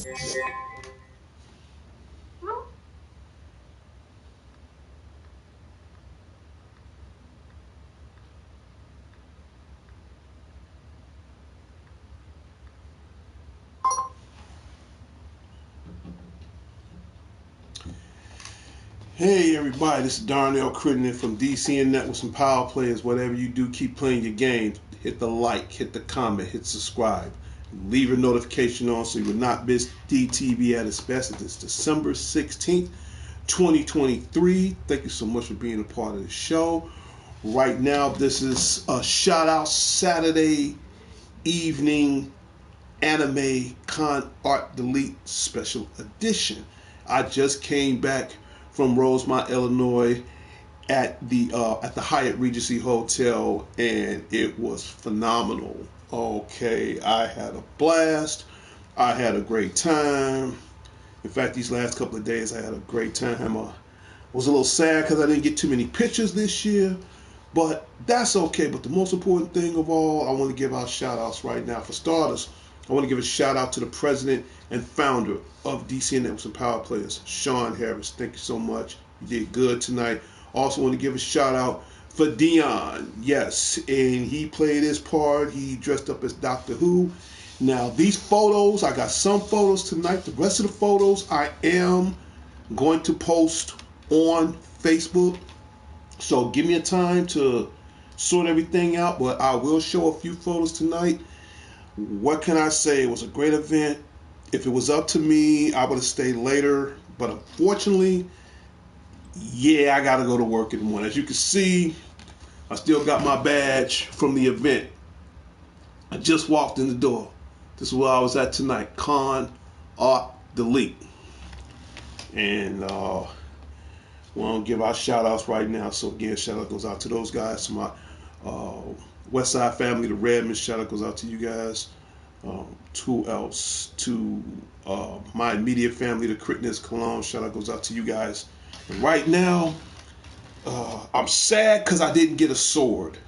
Hey everybody, this is Darnell Crittenden from DCN Networks and Power Players. Whatever you do, keep playing your game. Hit the like, hit the comment, hit subscribe. Leave your notification on so you will not miss DTV at its best. It's December 16th, 2023. Thank you so much for being a part of the show. Right now, this is a shout out Saturday evening anime con art delete special edition. I just came back from Rosemont, Illinois, at the Hyatt Regency Hotel, and it was phenomenal. Okay, I had a blast. I had a great time. In fact, these last couple of days, I had a great time. I was a little sad because I didn't get too many pictures this year, but that's okay. But the most important thing of all, I want to give out shout outs right now. For starters, I want to give a shout out to the president and founder of DCN Networks and Power Players, Sean Harris. Thank you so much. You did good tonight. Also want to give a shout out for Dion. Yes, and he played his part. He dressed up as Doctor Who. Now, these photos, I got some photos tonight. The rest of the photos I am going to post on Facebook. So give me a time to sort everything out, but I will show a few photos tonight. What can I say? It was a great event. If it was up to me, I would have stayed later. But unfortunately, yeah, I got to go to work in the morning. As you can see, I still got my badge from the event. I just walked in the door. This is where I was at tonight. Con Art Delete. And want to give out shout outs right now. So again, shout out goes out to those guys, to my West Side family, the Redmond. Shout out goes out to you guys. Who else? To my immediate family, the Crittendens Cologne. Shout out goes out to you guys. And right now, I'm sad because I didn't get a sword.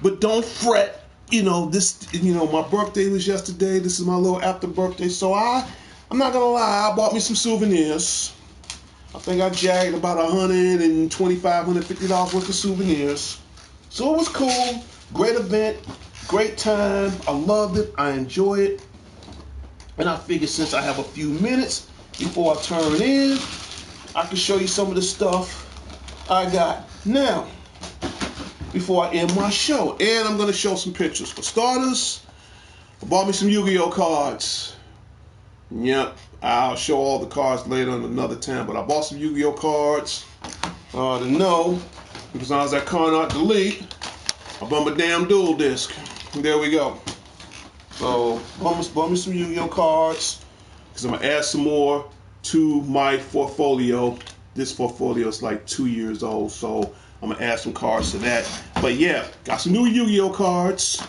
But don't fret. My birthday was yesterday. This is my little after birthday. So I'm not gonna lie, I bought me some souvenirs. I think I jagged about $125, $150 worth of souvenirs. So it was cool. Great event. Great time. I loved it. I enjoyed it. And I figured since I have a few minutes before I turn in, I can show you some of the stuff I got now before I end my show. And I'm going to show some pictures. For starters, I bought me some Yu-Gi-Oh cards. Yep, I'll show all the cards later on another time. But I bought some Yu-Gi-Oh cards to know, because I was at Con Art Delete, I bought my damn dual disc. There we go. So, bought me some Yu-Gi-Oh cards, because I'm going to add some more to my portfolio. This portfolio is like 2 years old, so I'm going to add some cards to that. But yeah, got some new Yu-Gi-Oh cards.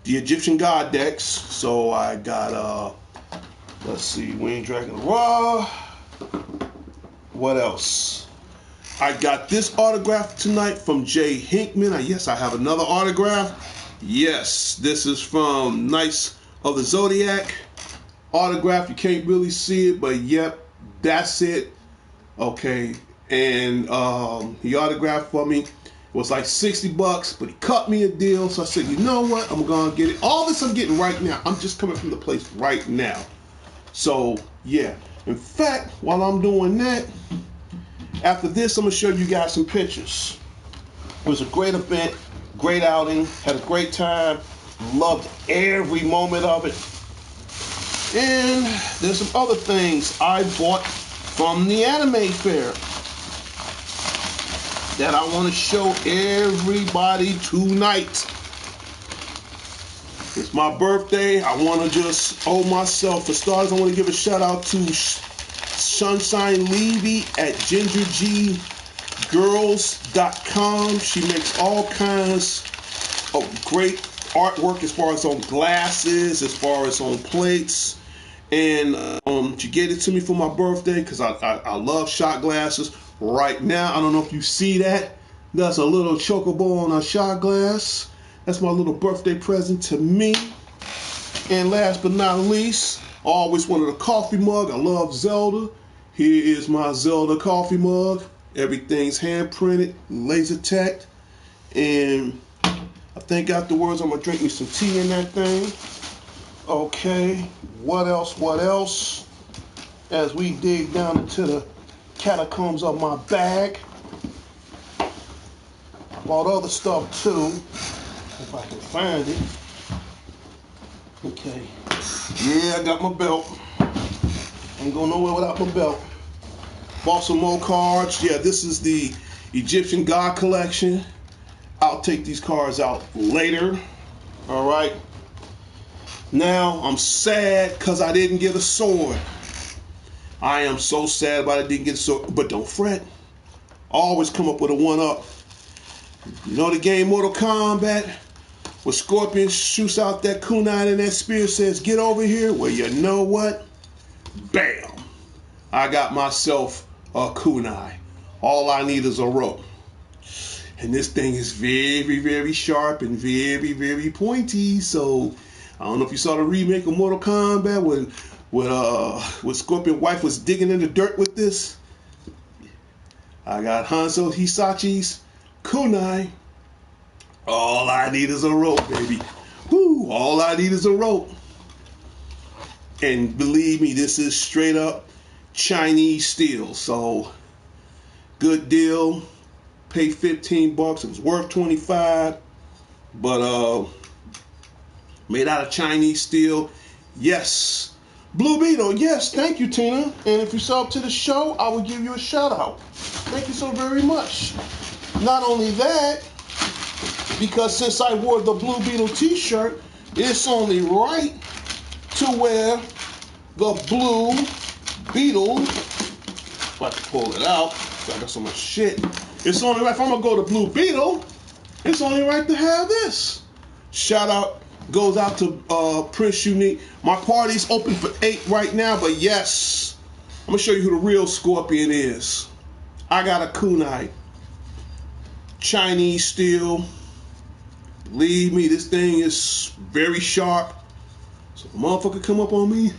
The Egyptian God decks. So I got, let's see, Winged Dragon Ra. What else? I got this autograph tonight from Jay Hinkman. Yes, I have another autograph. Yes, this is from Knights of the Zodiac. Autograph, you can't really see it, but yep, that's it. Okay, and he autographed for me. It was like $60, but he cut me a deal. So I said, you know what? I'm gonna get it. All this I'm getting right now. I'm just coming from the place right now. So yeah. In fact, while I'm doing that, after this, I'm gonna show you guys some pictures. It was a great event, great outing, had a great time, loved every moment of it. And there's some other things I bought from the anime fair that I want to show everybody tonight. It's my birthday. I want to just owe myself. For starters, I want to give a shout out to Sunshine Levy at gingerggirls.com. She makes all kinds of great artwork as far as on glasses, as far as on plates. And she gave it to me for my birthday because I love shot glasses. Right now, I don't know if you see that. That's a little chocobo on a shot glass. That's my little birthday present to me. And last but not least, I Always wanted a coffee mug. I love Zelda. Here is my Zelda coffee mug. Everything's hand printed, laser tacked. And I think afterwards I'm gonna drink me some tea in that thing. Okay, what else? What else? As we dig down into the catacombs of my bag. I bought other stuff too, if I can find it. Okay. Yeah, I got my belt. Ain't going nowhere without my belt. Bought some more cards. Yeah, this is the Egyptian God collection. I'll take these cards out later. All right. Now, I'm sad because I didn't get a sword. I am so sad about it, didn't get a sword. But don't fret. Always come up with a one-up. You know the game Mortal Kombat? Where Scorpion shoots out that kunai and that spear says, get over here. Well, you know what? Bam. I got myself a kunai. All I need is a rope. And this thing is very, very sharp and very, very pointy. So, I don't know if you saw the remake of Mortal Kombat when Scorpion's wife was digging in the dirt with this. I got Hanzo Hisachi's kunai. All I need is a rope, baby. Woo! All I need is a rope. And believe me, this is straight up Chinese steel. So, good deal. Paid $15. It was worth $25. But made out of Chinese steel. Yes. Blue Beetle, yes, thank you, Tina. And if you sub to the show, I will give you a shout out. Thank you so very much. Not only that, because since I wore the Blue Beetle t-shirt, it's only right to wear the Blue Beetle. If I can pull it out, I got so much shit. It's only right, if I'm gonna go to Blue Beetle, it's only right to have this. Shout out goes out to Prince Unique. My party's open for 8 right now, but yes, I'm gonna show you who the real Scorpion is. I got a kunai. Chinese steel. Believe me, this thing is very sharp. So if a motherfucker come up on me,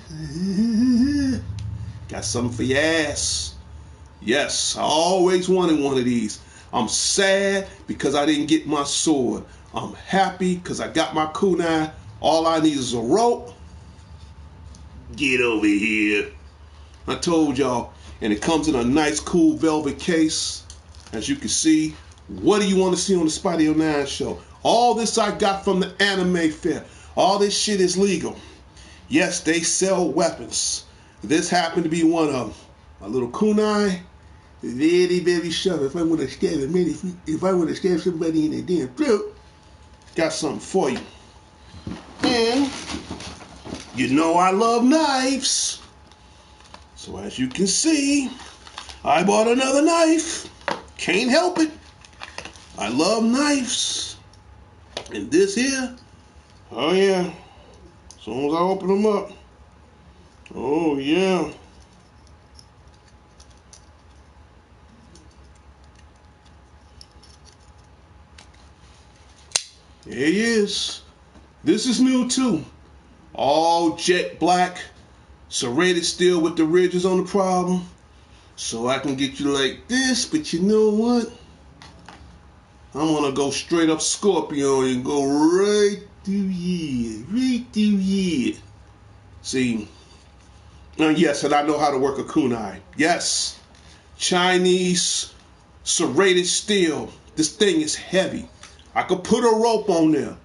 got something for your ass. Yes, I always wanted one of these. I'm sad because I didn't get my sword. I'm happy because I got my kunai. All I need is a rope. Get over here. I told y'all, and it comes in a nice, cool velvet case. As you can see, what do you want to see on the Spidey 09 show? All this I got from the anime fair. All this shit is legal. Yes, they sell weapons. This happened to be one of them. My little kunai. Very, very sharp. If I want to stab if I want to stab somebody in the damn throat, got something for you. And you know I love knives. So as you can see, I bought another knife. Can't help it. I love knives. And this here, oh yeah. As soon as I open them up, oh yeah. There he is. This is new too. All jet black, serrated steel with the ridges on the problem. So I can get you like this, but you know what? I'm gonna go straight up Scorpio and go right through here. Right through here. See? Yes, and I know how to work a kunai. Yes. Chinese serrated steel. This thing is heavy. I could put a rope on there.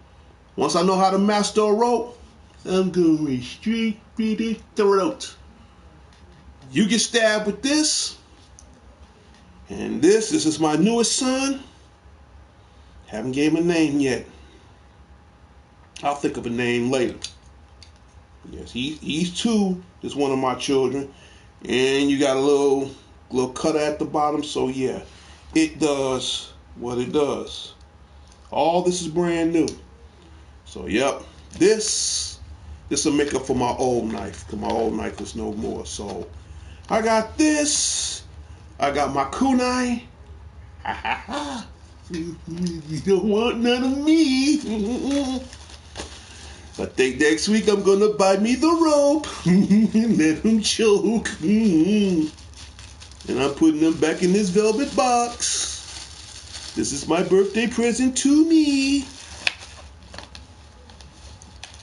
Once I know how to master a rope, I'm going straight through the throat. You get stabbed with this, and this is my newest son. Haven't gave him a name yet. I'll think of a name later. Yes, he's 2. Is one of my children, and you got a little cutter at the bottom. So yeah, it does what it does. All this is brand new. So yep, this will make up for my old knife, because my old knife is no more. So I got this. I got my kunai. Ha ha ha. You don't want none of me. I think next week I'm gonna buy me the rope and let him choke. And I'm putting them back in this velvet box. This is my birthday present to me.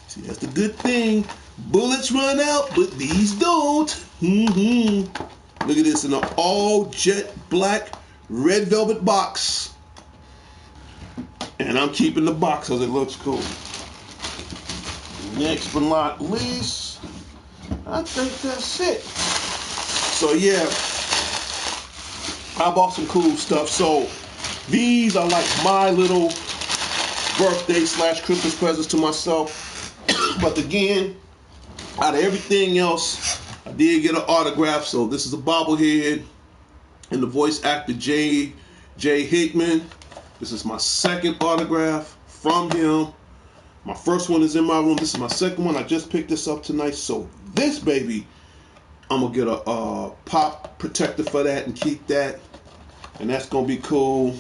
See, that's the good thing. Bullets run out, but these don't. Look at this in an all jet black red velvet box. And I'm keeping the box because it looks cool. Next but not least, I think that's it. So yeah, I bought some cool stuff. So these are like my little birthday / Christmas presents to myself. But again, out of everything else, I did get an autograph. So this is a bobblehead and the voice actor J. Hickman. This is my second autograph from him. My first one is in my room. This is my second one. I just picked this up tonight. So this baby, I'm going to get a pop protector for that and keep that. And that's going to be cool.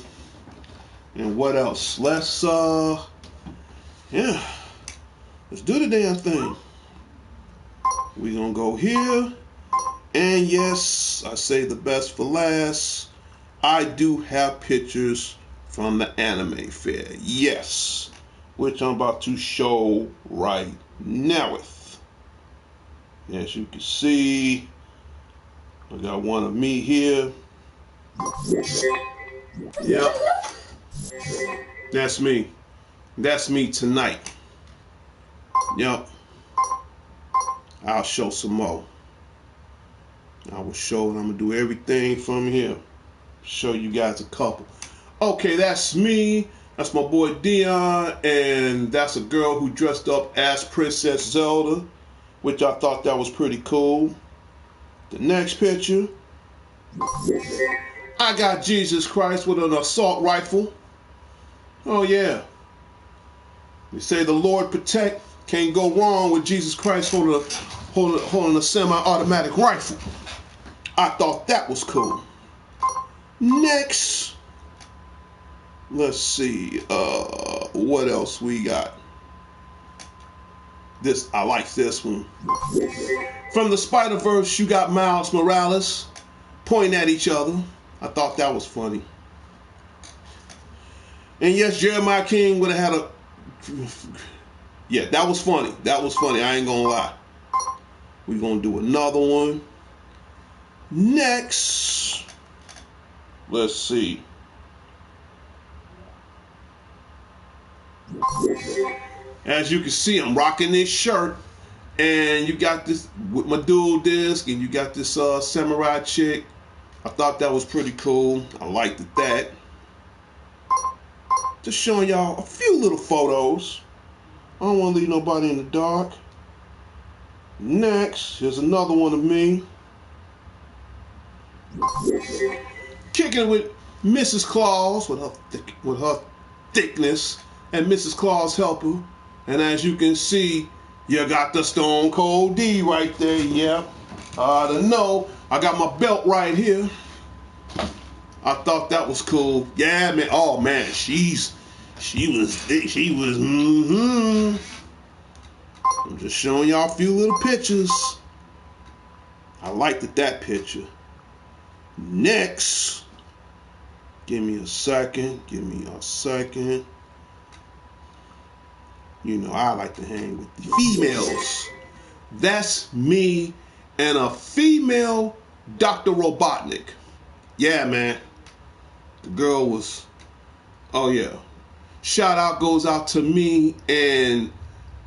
And what else? Let's do the damn thing. We're going to go here. And yes, I say the best for last. I do have pictures from the anime fair. Yes. Which I'm about to show right now with. As you can see, I got one of me here. Yep. That's me. That's me tonight. Yep. I'll show some more. I will show, and I'm going to do everything from here. Show you guys a couple. Okay, that's me. That's my boy Dion, and that's a girl who dressed up as Princess Zelda, which I thought that was pretty cool. The next picture, I got Jesus Christ with an assault rifle. Oh yeah. They say the Lord protect. Can't go wrong with Jesus Christ holding a semi-automatic rifle. I thought that was cool. Next. Let's see, what else we got? This, I like this one. From the Spider-Verse, you got Miles Morales pointing at each other. I thought that was funny. And yes, Jeremiah King would have had a... Yeah, that was funny. That was funny, I ain't gonna lie. We're gonna do another one. Next. Let's see. As you can see, I'm rocking this shirt, and you got this with my dual disc, and you got this samurai chick. I thought that was pretty cool. I liked that. Just showing y'all a few little photos. I don't want to leave nobody in the dark. Next, here's another one of me. Kicking with Mrs. Claus with her thickness. And Mrs. Claus helper. And as you can see, you got the Stone Cold D right there. Yeah. I don't know. I got my belt right here. I thought that was cool. Yeah, man. Oh man, she was thick. I'm just showing y'all a few little pictures. I liked that picture. Next. Give me a second. You know, I like to hang with the females. That's me and a female Dr. Robotnik. Yeah, man. The girl was, oh yeah. Shout out goes out to me and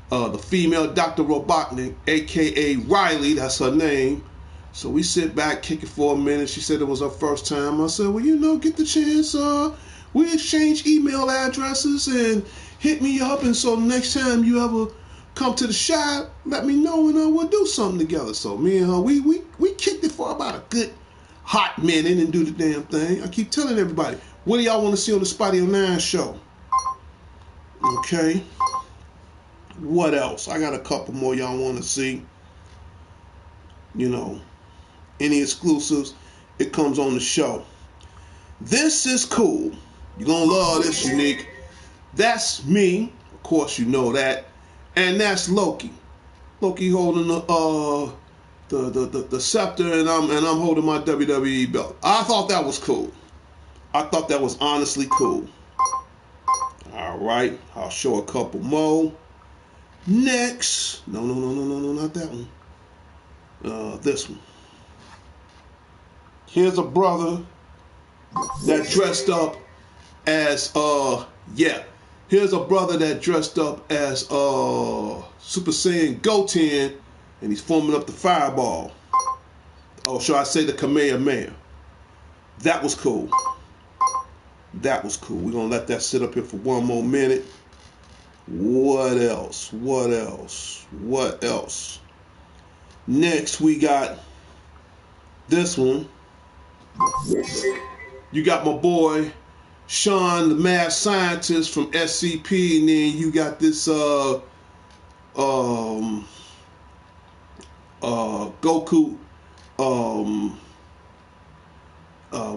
the female Dr. Robotnik, aka Riley, that's her name. So we sit back, kick it for a minute. She said it was her first time. I said, well, you know, get the chance. We exchange email addresses and hit me up. And so next time you ever come to the shop, let me know and we'll do something together. So me and her, we kicked it for about a good hot minute and do the damn thing. I keep telling everybody, what do y'all want to see on the Spotty 09 show? Okay. What else? I got a couple more y'all want to see. You know, any exclusives, it comes on the show. This is cool. You're going to love this, Unique. That's me. Of course, you know that. and that's Loki. Loki holding the scepter, and I'm holding my WWE belt. I thought that was cool. I thought that was honestly cool. All right, I'll show a couple more. Next, no, not that one. This one. Here's a brother that dressed up as Here's a brother that dressed up as Super Saiyan Goten, and he's forming up the fireball. Oh, should I say the Kamehameha? That was cool. That was cool. We're gonna let that sit up here for one more minute. What else? What else? What else? Next, we got this one. You got my boy Sean, the mad scientist from SCP, and then you got this Goku.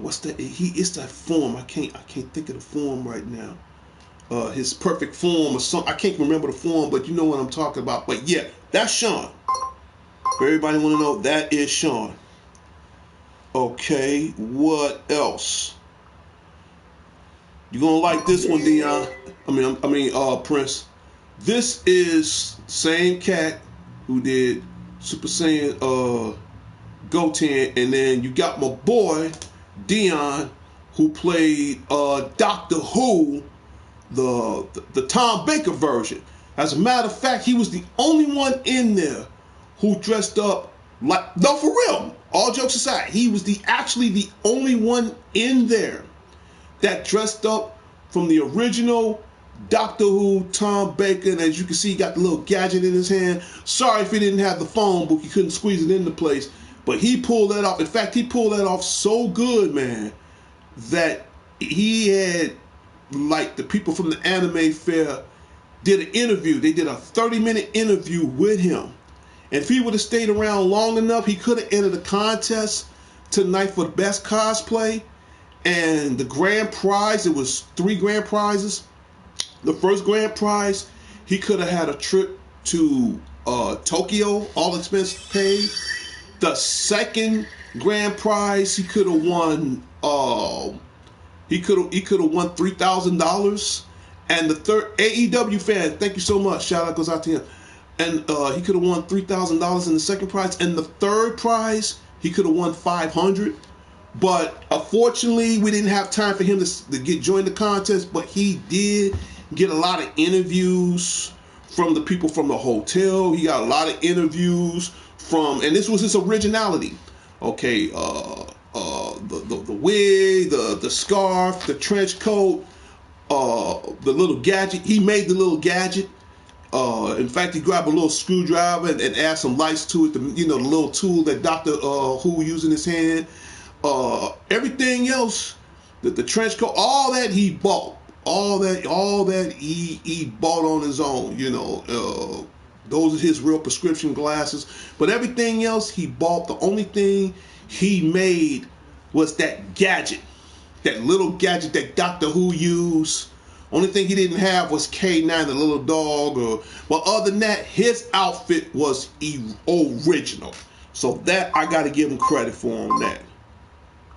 What's that? It's that form. I can't think of the form right now. His perfect form or something. I can't remember the form, but you know what I'm talking about. But yeah, that's Sean. For everybody want to know, that is Sean. Okay, what else? You gonna like this one, Dion? I mean, Prince. This is same cat who did Super Saiyan Goten, and then you got my boy Dion who played Doctor Who, the Tom Baker version. As a matter of fact, he was the only one in there who dressed up like, no, for real, all jokes aside, he was actually the only one in there that dressed up from the original Doctor Who Tom Baker. And as you can see, he got the little gadget in his hand. Sorry if he didn't have the phone book, he couldn't squeeze it into place, but he pulled that off. In fact, he pulled that off so good, man, that he had, like, the people from the anime fair did an interview. They did a 30-minute interview with him. And if he would have stayed around long enough, he could have entered a contest tonight for the best cosplay. And the grand prize, it was 3 grand prizes. The first grand prize, he could have had a trip to Tokyo, all expenses paid. The second grand prize, he could have won. He could have won $3,000. And the third, AEW fan, thank you so much. Shout out goes out to him. And he could have won $3,000 in the second prize. And the third prize, he could have won $500. But unfortunately, we didn't have time for him to join the contest. But he did get a lot of interviews from the people from the hotel. He got a lot of interviews from, and this was his originality. Okay, the wig, the scarf, the trench coat, the little gadget. He made the little gadget. In fact, he grabbed a little screwdriver and added some lights to it. The little tool that Doctor Who used in his hand. Everything else, the trench coat, all that he bought. All that he bought on his own. Those are his real prescription glasses. But everything else he bought. The only thing he made was that gadget, that little gadget that Doctor Who used. Only thing he didn't have was K9, the little dog. But other than that, his outfit was original. So that, I got to give him credit for on that.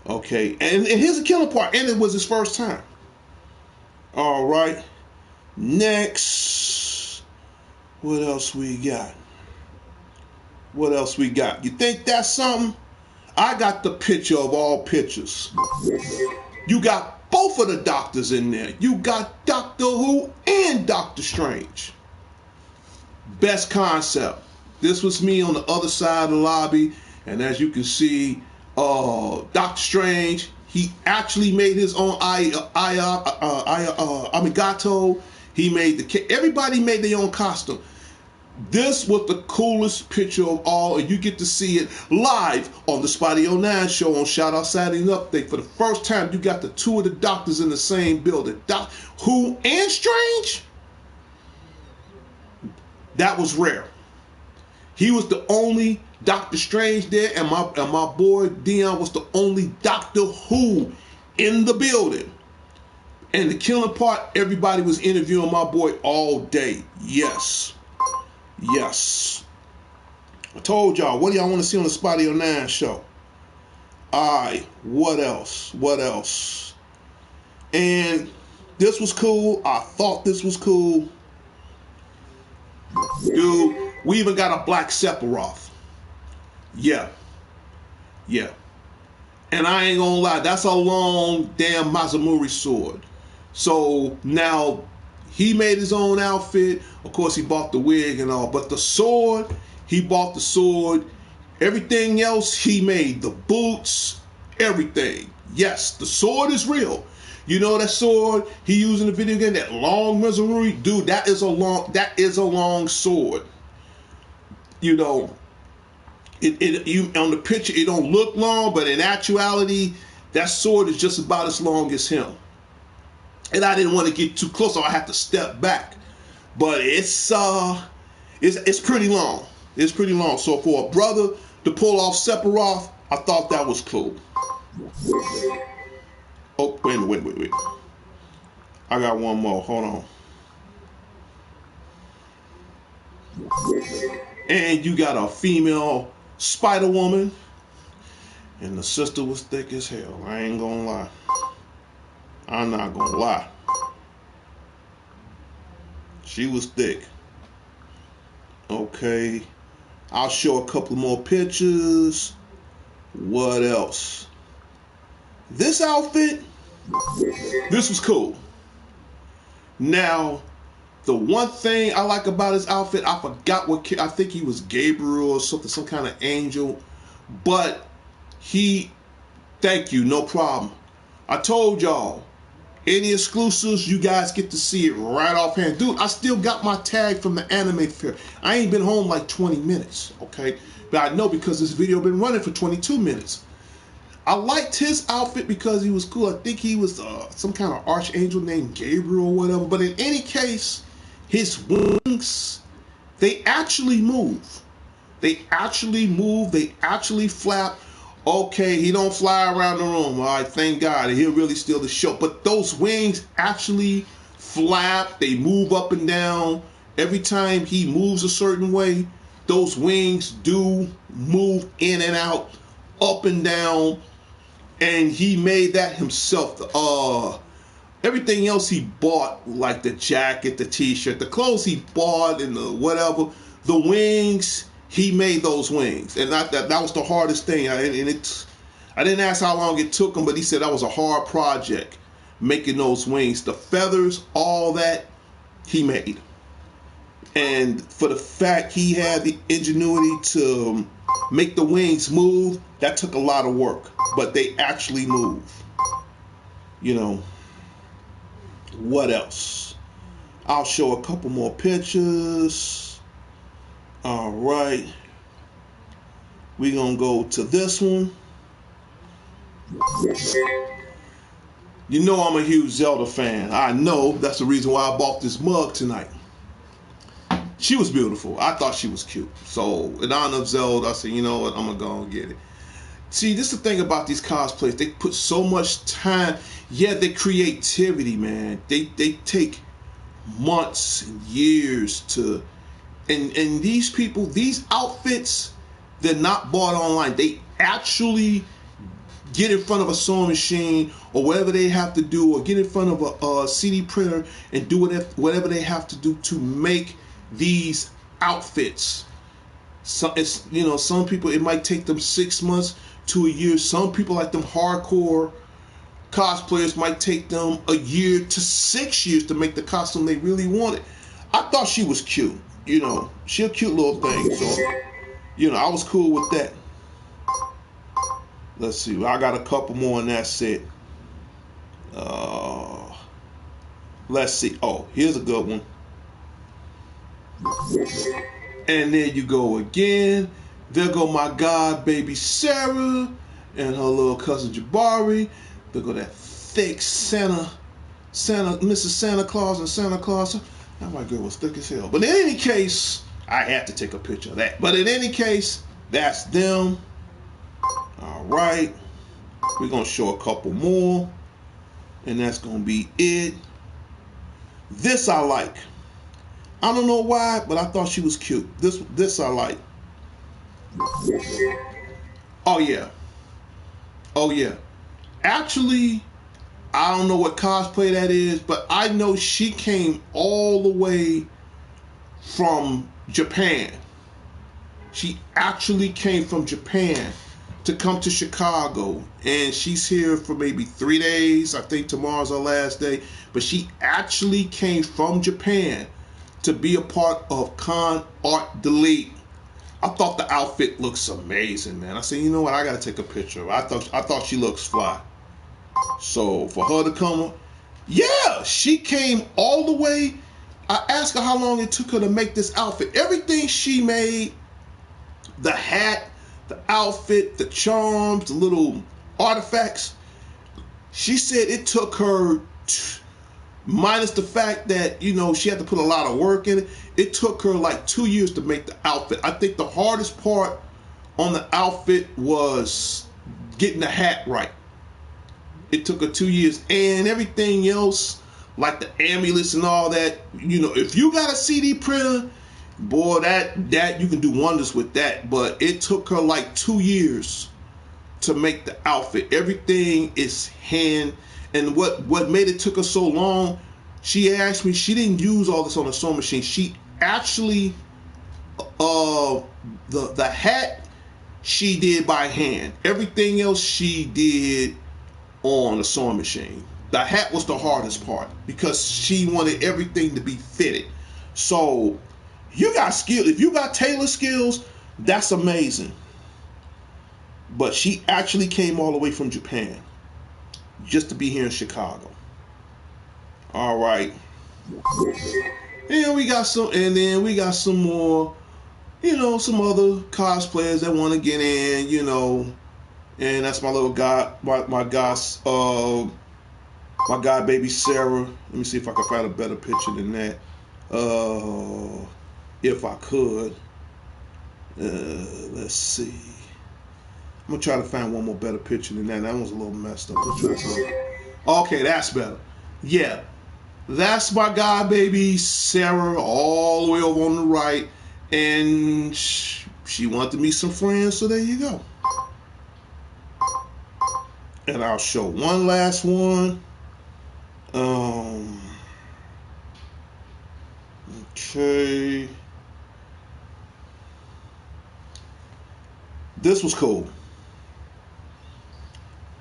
Okay, and here's a killer part, and it was his first time. All right, next, what else we got? What else we got? You think that's something? I got the picture of all pictures. You got both of the doctors in there. You got Doctor Who and Doctor Strange. Best concept. This was me on the other side of the lobby, and as you can see, Doctor Strange, he actually made his own Amigato. He made everybody made their own costume. This was the coolest picture of all, and you get to see it live on the Spotty 09 show on Shout Out Saturday Update. For the first time, you got the 2 of the doctors in the same building. Who and Strange? That was rare. He was the only Doctor Strange there, and my boy Dion was the only Doctor Who in the building. And the killing part, everybody was interviewing my boy all day. Yes. Yes. I told y'all, what do y'all want to see on the Spotty 09 show? Alright, what else? What else? And this was cool. I thought this was cool. Dude, we even got a black Sephiroth. Yeah. Yeah. And I ain't gonna lie, that's a long damn Mazamuri sword. So now he made his own outfit. Of course, he bought the wig and all, but the sword, he bought the sword. Everything else he made, the boots, everything. Yes, the sword is real. You know that sword he used in the video game, that long Mazamuri, dude. That is a long sword. You know, you on the picture it don't look long, but in actuality, that sword is just about as long as him. And I didn't want to get too close, so I had to step back. But it's pretty long. It's pretty long. So for a brother to pull off Sephiroth, I thought that was cool. Oh, wait. I got one more. Hold on. And you got a female Spider-Woman. And the sister was thick as hell. I ain't gonna lie. I'm not gonna lie. She was thick. Okay. I'll show a couple more pictures. What else? This outfit, this was cool. Now, the one thing I like about his outfit, I forgot what, I think he was Gabriel or something, some kind of angel. But thank you, no problem. I told y'all, any exclusives, you guys get to see it right offhand. Dude, I still got my tag from the anime fair. I ain't been home like 20 minutes, okay? But I know because this video been running for 22 minutes. I liked his outfit because he was cool. I think he was some kind of archangel named Gabriel or whatever. But in any case, his wings, they actually move. They actually move. They actually flap. Okay, he don't fly around the room. All right, thank God. He'll really steal the show. But those wings actually flap. They move up and down. Every time he moves a certain way, those wings do move in and out, up and down. And he made that himself. Everything else he bought, like the jacket, the t-shirt, the clothes he bought, and the whatever, the wings, he made those wings. And that was the hardest thing. I didn't ask how long it took him, but he said that was a hard project, making those wings. The feathers, all that, he made. And for the fact he had the ingenuity to make the wings move, that took a lot of work. But they actually move. You know, what else? I'll show a couple more pictures. All right. We're going to go to this one. You know I'm a huge Zelda fan. I know that's the reason why I bought this mug tonight. She was beautiful. I thought she was cute. So in honor of Zelda, I said, you know what, I'm going to go and get it. See, this is the thing about these cosplays. They put so much time. Yeah, their creativity, man. They take months and years to... And these people, these outfits, they're not bought online. They actually get in front of a sewing machine or whatever they have to do, or get in front of a CD printer and do whatever they have to do to make these outfits. So it's, you know, some people, it might take them 6 months to a year. Some people, like them hardcore cosplayers, might take them a year to 6 years to make the costume they really wanted. I thought she was cute. You know, she a cute little thing. So, you know, I was cool with that. Let's see. I got a couple more in that set. Let's see. Oh, here's a good one. And there you go again. There go my god baby Sarah and her little cousin Jabari. There go that thick Mrs. Santa Claus and Santa Claus. Now my girl was thick as hell. But in any case, I had to take a picture of that. But in any case, that's them. All right. We're going to show a couple more. And that's going to be it. This I like. I don't know why, but I thought she was cute. This I like. Oh yeah. Oh yeah. Actually, I don't know what cosplay that is, but I know she came all the way from Japan. She actually came from Japan to come to Chicago, and she's here for maybe 3 days. I think tomorrow's her last day, but she actually came from Japan to be a part of Con Art Delete. I thought the outfit looks amazing, man. I said, you know what? I gotta take a picture of her. I thought she looks fly. So for her to come, yeah, she came all the way. I asked her how long it took her to make this outfit. Everything she made, the hat, the outfit, the charms, the little artifacts, she said it took her, minus the fact that, you know, she had to put a lot of work in it, it took her like 2 years to make the outfit. I think the hardest part on the outfit was getting the hat right. It took her 2 years, and everything else, like the amulets and all that, you know, if you got a CD printer, boy, that you can do wonders with that. But it took her like 2 years to make the outfit. Everything is hand. And what made it took her so long, she asked me, she didn't use all this on the sewing machine. She actually, the hat she did by hand. Everything else she did on the sewing machine. The hat was the hardest part because she wanted everything to be fitted. So you got skill. If you got tailor skills, that's amazing. But she actually came all the way from Japan just to be here in Chicago. All right. And we got some, and then we got some more, you know, some other cosplayers that want to get in, you know. And that's my little guy, my god baby Sarah. Let me see if I can find a better picture than that. If I could. Let's see. I'm gonna try to find one more better picture than that. That one's a little messed up. Okay, that's better. Yeah, that's my god baby Sarah, all the way over on the right, and she wanted to meet some friends. So there you go. And I'll show one last one. Okay. This was cool.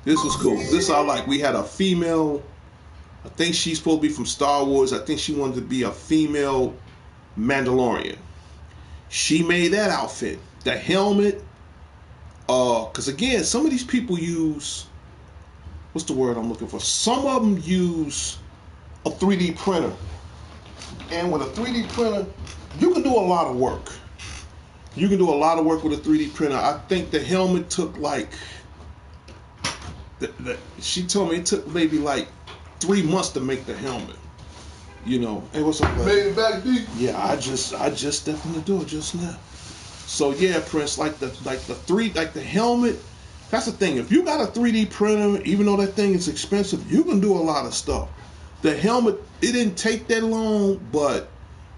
This was cool. This I like. We had a female, I think she's supposed to be from Star Wars. I think she wanted to be a female Mandalorian. She made that outfit. The helmet. Because again, some of these people use, what's the word I'm looking for? Some of them use a 3D printer. And with a 3D printer, you can do a lot of work. You can do a lot of work with a 3D printer. I think the helmet took like, she told me it took maybe like 3 months to make the helmet. You know, hey, what's up, buddy? Made it back, D? Yeah, I just stepped in the door just now. So yeah, Prince, like the helmet. That's the thing. If you got a 3D printer, even though that thing is expensive, you can do a lot of stuff. The helmet, it didn't take that long, but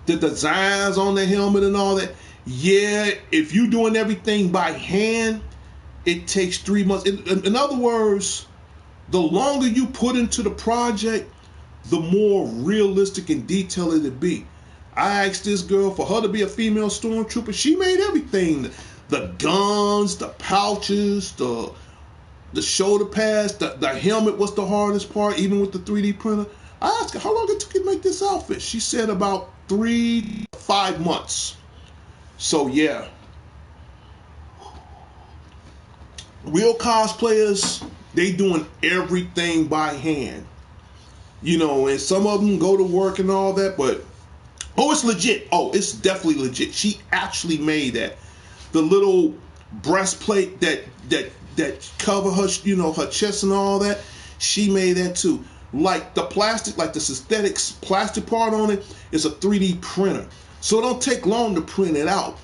the designs on the helmet and all that, yeah, if you're doing everything by hand, it takes 3 months. In other words, the longer you put into the project, the more realistic and detailed it'll be. I asked this girl for her to be a female stormtrooper. She made everything. The guns, the pouches, the shoulder pads, the helmet was the hardest part, even with the 3D printer. I asked her how long it took you to make this outfit. She said about 3 to 5 months. So yeah. Real cosplayers, they doing everything by hand. You know, and some of them go to work and all that, but oh, it's legit. Oh, it's definitely legit. She actually made that. The little breastplate that cover her, you know, her chest and all that, she made that too. Like the plastic, like the synthetic plastic part on it is a 3D printer. So it don't take long to print it out.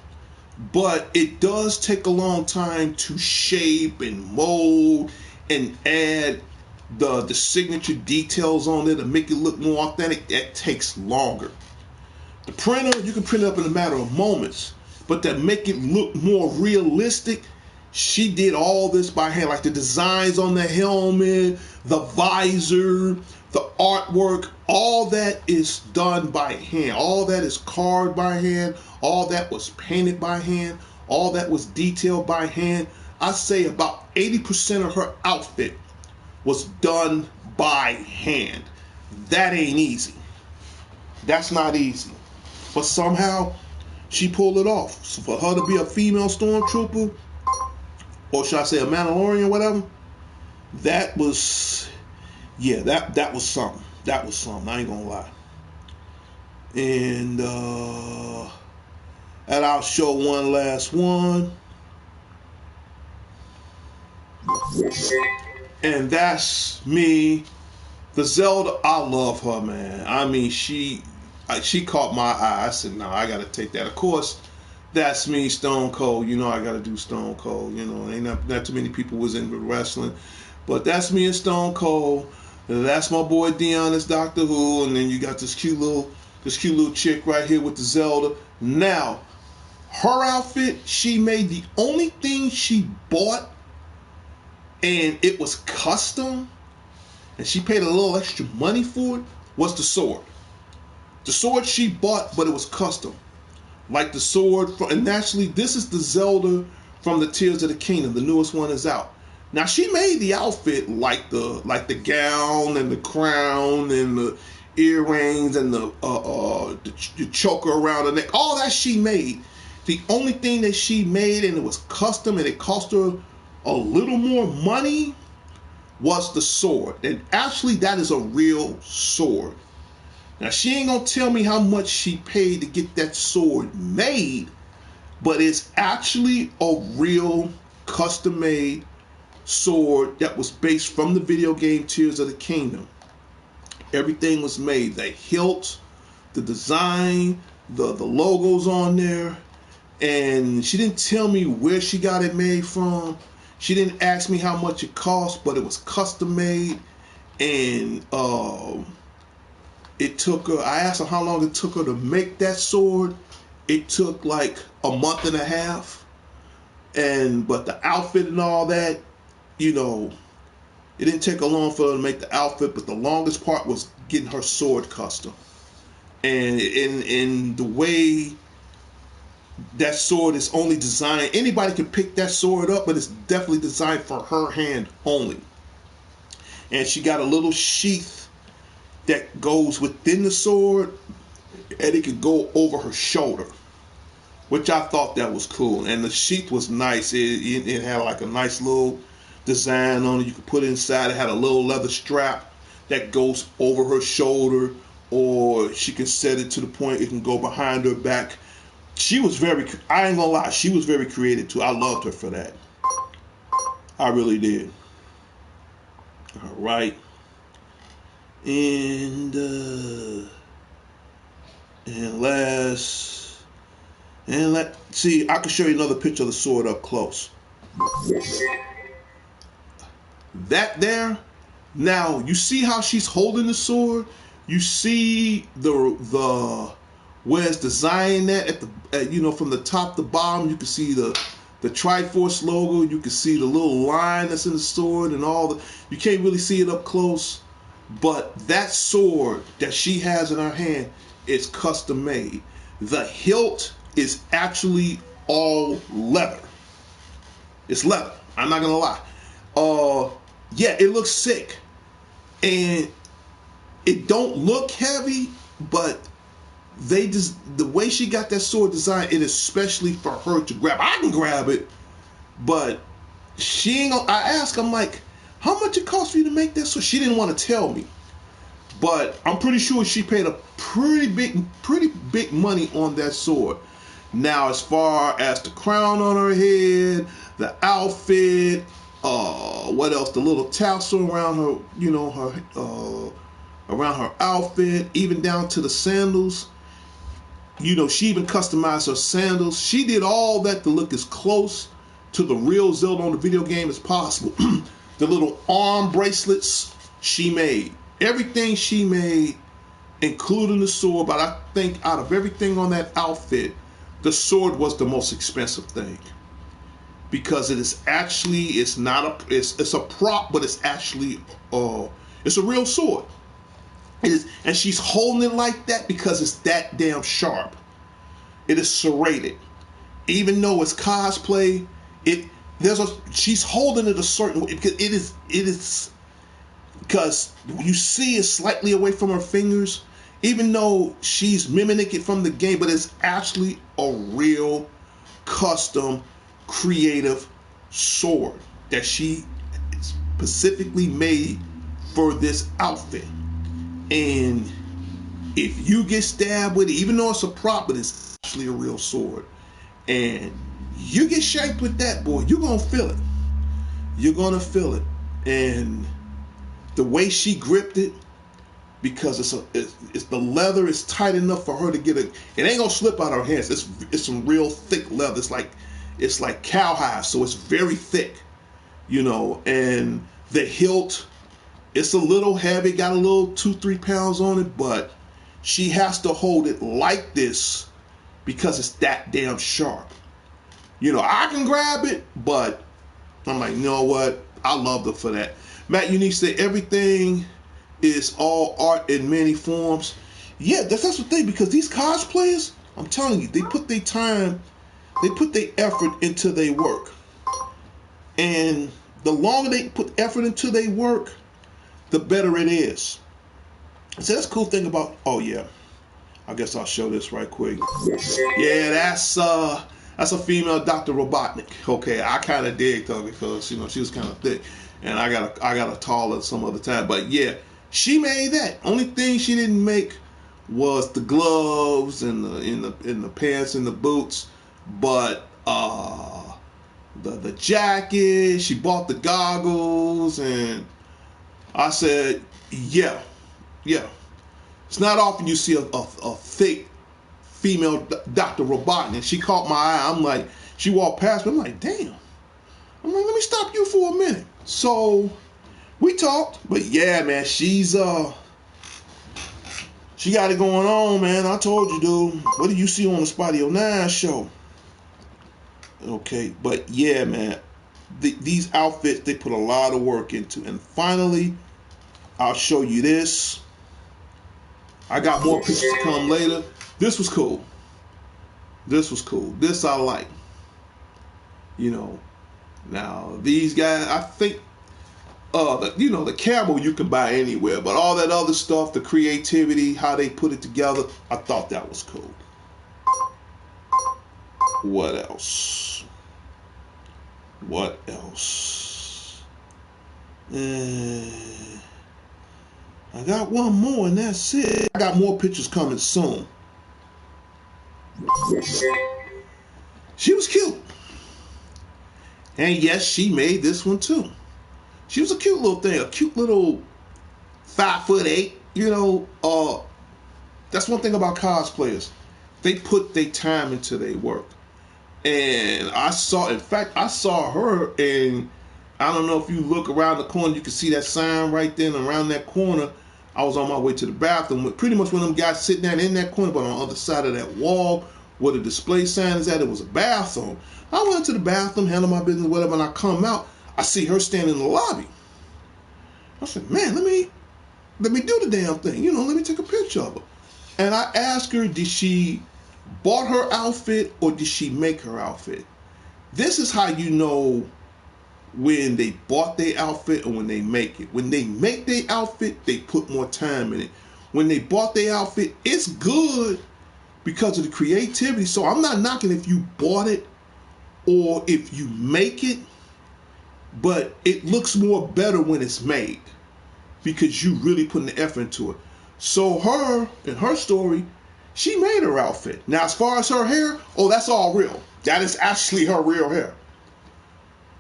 But it does take a long time to shape and mold and add the signature details on it to make it look more authentic. That takes longer. The printer, you can print it up in a matter of moments. But to make it look more realistic, she did all this by hand, like the designs on the helmet, the visor, the artwork, all that is done by hand. All that is carved by hand. All that was painted by hand. All that was detailed by hand. I say about 80% of her outfit was done by hand. That ain't easy. That's not easy. But somehow she pulled it off. So for her to be a female stormtrooper, or should I say a Mandalorian, whatever, that was, yeah, that was something. That was something. I ain't gonna lie. And I'll show one last one. And that's me. The Zelda, I love her, man. I mean, she caught my eye. I said, no, I got to take that. Of course, that's me, Stone Cold. You know I got to do Stone Cold. You know, ain't not too many people was in wrestling. But that's me and Stone Cold. That's my boy Dion as Doctor Who. And then you got this cute little chick right here with the Zelda. Now, her outfit, she made the only thing she bought, and it was custom, and she paid a little extra money for it, was the sword. The sword she bought, but it was custom. Like the sword, and naturally, this is the Zelda from the Tears of the Kingdom. The newest one is out. Now, she made the outfit like the gown and the crown and the earrings and the choker around the neck. All that she made. The only thing that she made, and it was custom, and it cost her a little more money, was the sword. And actually, that is a real sword. Now, she ain't gonna tell me how much she paid to get that sword made, but it's actually a real custom-made sword that was based from the video game Tears of the Kingdom. Everything was made. The hilt, the design, the logos on there. And she didn't tell me where she got it made from. She didn't ask me how much it cost, but it was custom made. And it took her, I asked her how long it took her to make that sword. It took like a month and a half. But the outfit and all that, you know, it didn't take her long for her to make the outfit, but the longest part was getting her sword custom. And in the way that sword is only designed, anybody can pick that sword up, but it's definitely designed for her hand only. And she got a little sheath that goes within the sword, and it could go over her shoulder, which I thought that was cool. And the sheath was nice. It had like a nice little design on it. You could put it inside. It had a little leather strap that goes over her shoulder, or she can set it to the point it can go behind her back. She was very, I ain't gonna lie, she was very creative too. I loved her for that. I really did. All right. And let's see, I can show you another picture of the sword up close. That there, now you see how she's holding the sword? You see the where it's designed at you know, from the top to bottom. You can see the Triforce logo. You can see the little line that's in the sword and all the. You can't really see it up close, but that sword that she has in her hand is custom made. The hilt is actually all leather. It's leather. I'm not gonna lie. Yeah, it looks sick, and it don't look heavy, but they just, the way she got that sword designed, it is especially for her to grab. I can grab it, but she ain't gonna. I asked, I'm like, how much it cost for you to make that sword? She didn't want to tell me, but I'm pretty sure she paid a pretty big money on that sword. Now, as far as the crown on her head, the outfit, what else? The little tassel around her, you know, around her outfit, even down to the sandals. You know, she even customized her sandals. She did all that to look as close to the real Zelda on the video game as possible. The little arm bracelets she made. Everything she made including the sword. But I think out of everything on that outfit, the sword was the most expensive thing, because it is actually, it's not a, it's a prop, but it's actually it's a real sword. It is, and she's holding it like that because it's that damn sharp. It is serrated. Even though it's cosplay, she's holding it a certain way, because it is because you see it slightly away from her fingers, even though she's mimicking it from the game, but it's actually a real custom creative sword that she specifically made for this outfit. And if you get stabbed with it, even though it's a prop, but it's actually a real sword, and you get shaped with that, boy, you're gonna feel it. You're gonna feel it. And the way she gripped it, because it's the leather is tight enough for her to get it. It ain't gonna slip out of her hands. It's some real thick leather. It's like cowhide, so it's very thick, you know. And the hilt, it's a little heavy, got a little 2-3 pounds on it, but she has to hold it like this because it's that damn sharp. You know, I can grab it, but I'm like, you know what? I loved her for that. Matt Unique said everything is all art in many forms. Yeah, that's the thing, because these cosplayers, I'm telling you, they put their time, they put their effort into their work. And the longer they put effort into their work, the better it is. So that's the cool thing about, oh yeah, I guess I'll show this right quick. Yeah, that's a female Dr. Robotnik. Okay, I kind of digged her because, you know, she was kind of thick, and I got a taller some other time. But yeah, she made that. Only thing she didn't make was the gloves and the pants and the boots, but the jacket. She bought the goggles, and I said, yeah. It's not often you see a thick female Dr. Robotnik. She caught my eye. I'm like, she walked past me. I'm like, damn. I'm like, let me stop you for a minute. So we talked, but yeah, man, she got it going on, man. I told you, dude. What did you see on the Spotty 09 show? Okay, but yeah, man, these outfits, they put a lot of work into. And finally, I'll show you this. I got more pictures to come later. This was cool. This I like. You know, now these guys, I think, the camel you can buy anywhere, but all that other stuff, the creativity, how they put it together, I thought that was cool. What else? I got one more, and that's it. I got more pictures coming soon. She was cute. And yes, she made this one too. She was a cute little thing, a cute little 5'8", you know. That's one thing about cosplayers. They put their time into their work. And I saw her, and I don't know if you look around the corner, you can see that sign right there, and around that corner, I was on my way to the bathroom. Pretty much when them guys sitting down in that corner, but on the other side of that wall where the display sign is at, it was a bathroom. I went to the bathroom, handled my business, whatever, and I come out, I see her standing in the lobby. I said, man, let me do the damn thing. You know, let me take a picture of her. And I asked her, did she bought her outfit or did she make her outfit? This is how you know when they bought their outfit or when they make it. When they make their outfit, they put more time in it. When they bought their outfit, it's good because of the creativity. So I'm not knocking if you bought it or if you make it, but it looks more better when it's made because you really putting the effort into it. So her, in her story, she made her outfit. Now, as far as her hair, oh, that's all real. That is actually her real hair.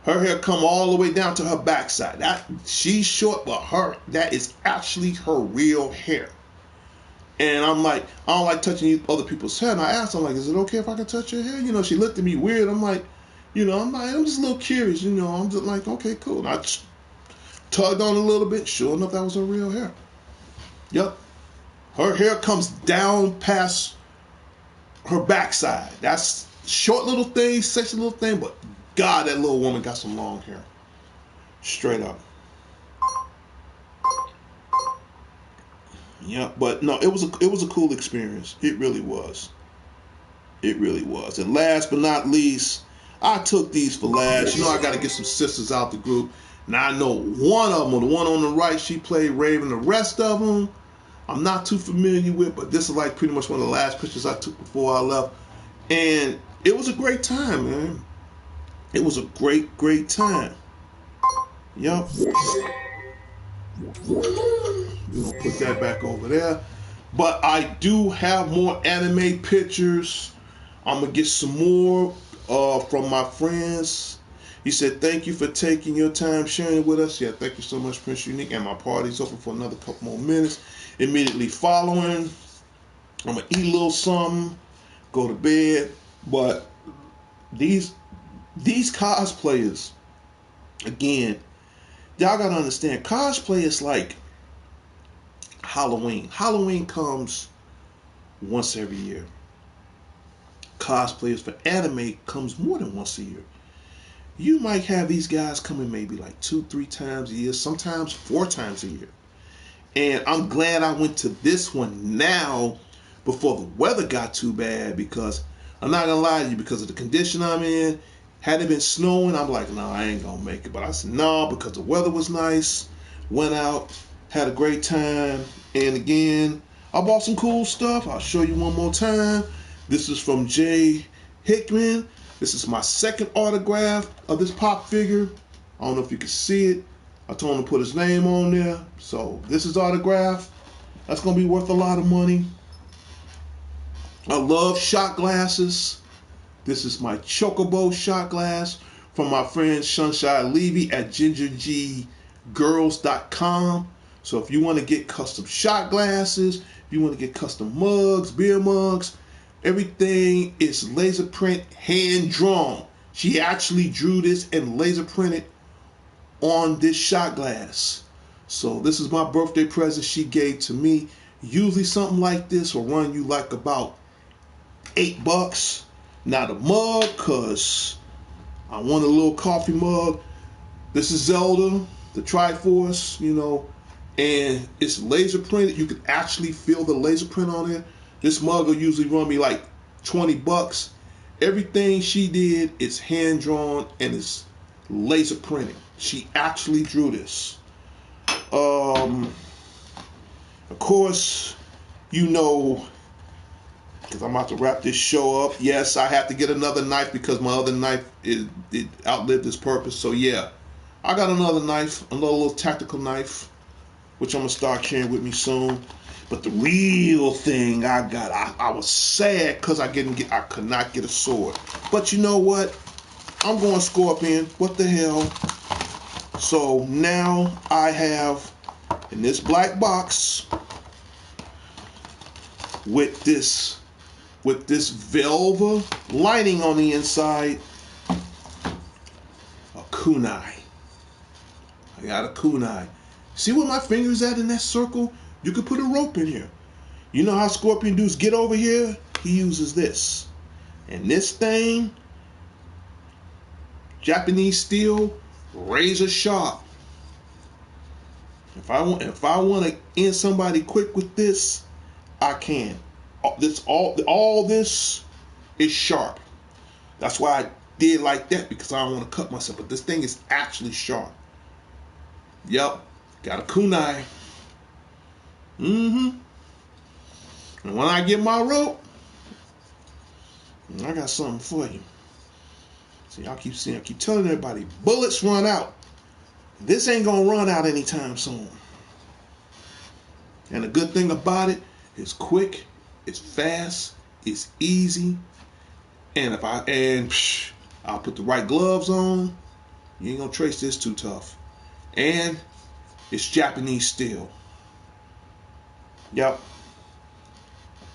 Her hair come all the way down to her backside. She's short, but that is actually her real hair. And I'm like, I don't like touching other people's hair. And I asked her, I'm like, is it okay if I can touch your hair? You know, she looked at me weird. I'm like, you know, I'm just a little curious. You know, I'm just like, okay, cool. And I tugged on a little bit. Sure enough, that was her real hair. Yep. Her hair comes down past her backside. That's short little thing, sexy little thing, but God, that little woman got some long hair. Straight up. Yeah, but no, it was a cool experience. It really was. It really was. And last but not least, I took these for last. You know, I got to get some sisters out the group. Now I know one of them, the one on the right, she played Raven. The rest of them, I'm not too familiar with, but this is like pretty much one of the last pictures I took before I left. And it was a great time, man. It was a great, great time. Yup. We're gonna put that back over there. But I do have more anime pictures. I'm gonna get some more from my friends. He said, thank you for taking your time sharing it with us. Yeah, thank you so much, Prince Unique. And my party's open for another couple more minutes. Immediately following, I'm gonna eat a little something, go to bed. But these cosplayers, again, y'all gotta understand, cosplay is like Halloween. Halloween comes once every year. Cosplayers for anime comes more than once a year. You might have these guys coming maybe like 2-3 times a year, sometimes 4 times a year. And I'm glad I went to this one now before the weather got too bad, because I'm not gonna lie to you, because of the condition I'm in. Had it been snowing, I'm like, no, I ain't gonna make it. But I said no, because the weather was nice. Went out, had a great time. And again, I bought some cool stuff. I'll show you one more time. This is from Jay Hickman. This is my second autograph of this pop figure. I don't know if you can see it. I told him to put his name on there. So this is autograph. That's going to be worth a lot of money. I love shot glasses. This is my Chocobo shot glass from my friend Sunshine Levy at gingerggirls.com. So if you want to get custom shot glasses, if you want to get custom mugs, beer mugs, everything is laser print, hand drawn. She actually drew this and laser printed on this shot glass. So this is my birthday present she gave to me. Usually something like this will run you like about $8. Now the mug, cause I want a little coffee mug. This is Zelda, the Triforce, you know, and it's laser printed. You can actually feel the laser print on it. This mug will usually run me like $20. Everything she did is hand drawn and it's laser printed. She actually drew this. Of course, you know, because I'm about to wrap this show up. Yes, I have to get another knife because my other knife it outlived its purpose. So yeah, I got another knife, another little tactical knife, which I'm gonna start carrying with me soon. But the real thing I got, I was sad because I could not get a sword. But you know what? I'm going Scorpion. What the hell? So now I have in this black box with this velvet lining on the inside, a kunai. I got a kunai. See where my finger's at in that circle? You could put a rope in here. You know how Scorpion dudes get over here? He uses this. And this thing, Japanese steel, razor sharp. If I want to end somebody quick with this, I can. All this is sharp. That's why I did like that, because I don't want to cut myself. But this thing is actually sharp. Yep, got a kunai. And when I get my rope, I got something for you. See, I keep telling everybody, bullets run out. This ain't gonna run out anytime soon. And the good thing about it, it's quick, it's fast, it's easy. And I'll put the right gloves on, you ain't gonna trace this too tough. And it's Japanese steel. Yep.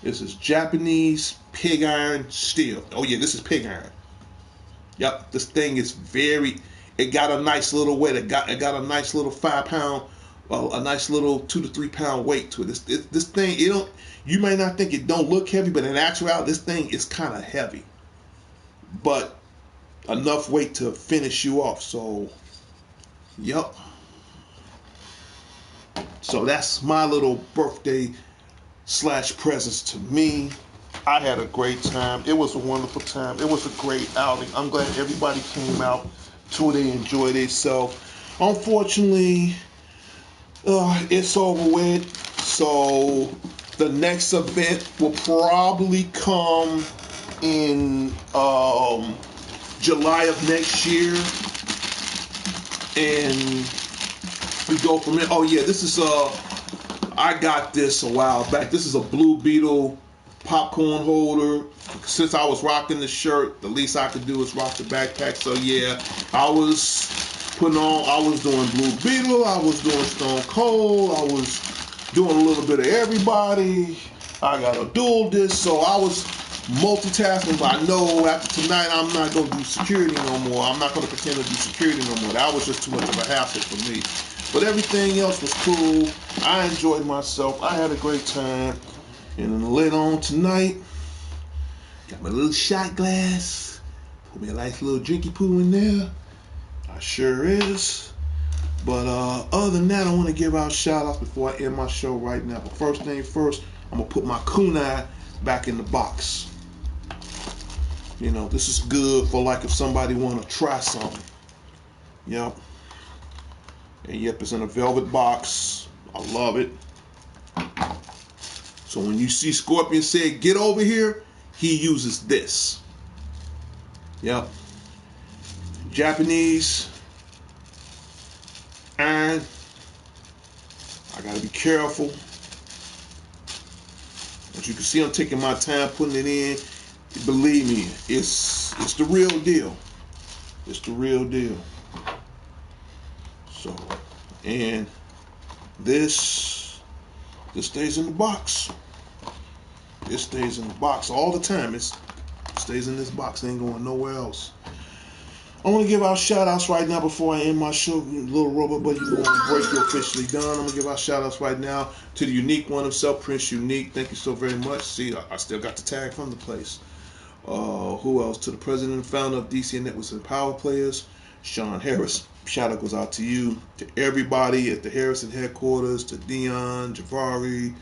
This is Japanese pig iron steel. Oh yeah, this is pig iron. Yep. This thing is it got a nice little weight. It got a nice little 5-pound a nice little 2 to 3 pound weight to it. This thing, it don't. You may not think it don't look heavy, but in actuality, this thing is kind of heavy, but enough weight to finish you off. So, yep. So that's my little birthday / presents to me. I had a great time. It was a wonderful time. It was a great outing. I'm glad everybody came out to it. They enjoyed themselves. Unfortunately, it's over with. So the next event will probably come in July of next year, and we go from there. Oh yeah, this is I got this a while back. This is a Blue Beetle popcorn holder. Since I was rocking the shirt, the least I could do is rock the backpack. So yeah, I was doing Blue Beetle, I was doing Stone Cold, I was doing a little bit of everybody. I got a dual disc, so I was multitasking, but I know after tonight I'm not going to do security no more. I'm not going to pretend to do security no more. That was just too much of a hassle for me. But everything else was cool. I enjoyed myself. I had a great time. And then later on tonight, got my little shot glass. Put me a nice little drinky poo in there. I sure is. But other than that, I want to give out shout outs before I end my show right now. But first thing first, I'm going to put my kunai back in the box. You know, this is good for like if somebody want to try something. Yep. And yep, it's in a velvet box. I love it. So when you see Scorpion say, get over here, he uses this. Yep. Japanese iron. I gotta be careful. As you can see, I'm taking my time putting it in. Believe me, it's the real deal. It's the real deal. So, and this stays in the box. It stays in the box all the time. It stays in this box. It ain't going nowhere else. I want to give out shout outs right now before I end my show. Little robot buddy going on break. You're officially done. I'm going to give out shout outs right now to the unique one himself, Prince Unique. Thank you so very much. See, I still got the tag from the place. Who else? To the president and founder of DCN Networks and Power Players, Sean Harris. Shout out goes out to you. To everybody at the Harrison headquarters, to Dion, Javari,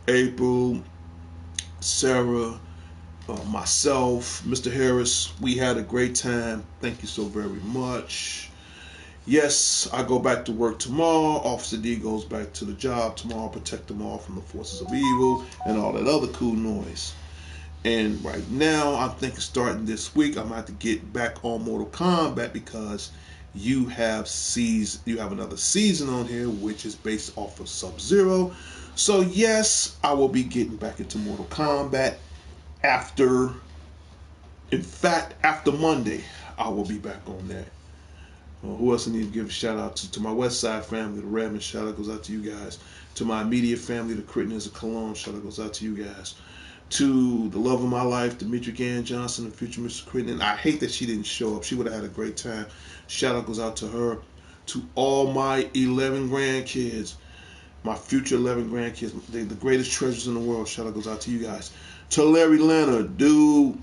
April, Sarah, myself, Mr. Harris. We had a great time. Thank you so very much. Yes, I go back to work tomorrow. Officer D goes back to the job tomorrow. Protect them all from the forces of evil and all that other cool noise. And right now, I'm thinking starting this week, I'm going to have to get back on Mortal Kombat because you have another season on here, which is based off of Sub-Zero. So yes, I will be getting back into Mortal Kombat after Monday. I will be back on that. Who else I need to give a shout out to? To my West Side family, the Redmond, shout out goes out to you guys. To my immediate family, the Crittens of Cologne, shout out goes out to you guys. To the love of my life, Demetri Gann Johnson, the future Mr. Crittenden. I hate that she didn't show up. She would have had a great time. Shout out goes out to her. To all my 11 grandkids, my future 11 grandkids, they're the greatest treasures in the world. Shout out goes out to you guys. To Larry Leonard, dude,